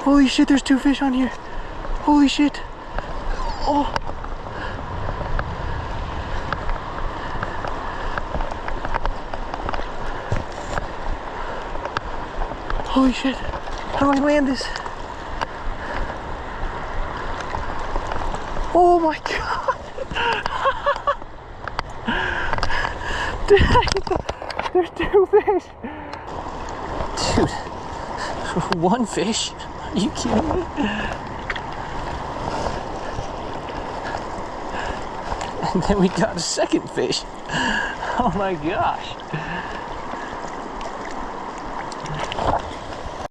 Holy shit, there's 2 fish on here. Holy shit. Oh. Holy shit. How do I land this? Oh my god. Dang. There's 2 fish. Dude. 1 fish? Are you kidding me? And then we got a 2nd fish. Oh my gosh.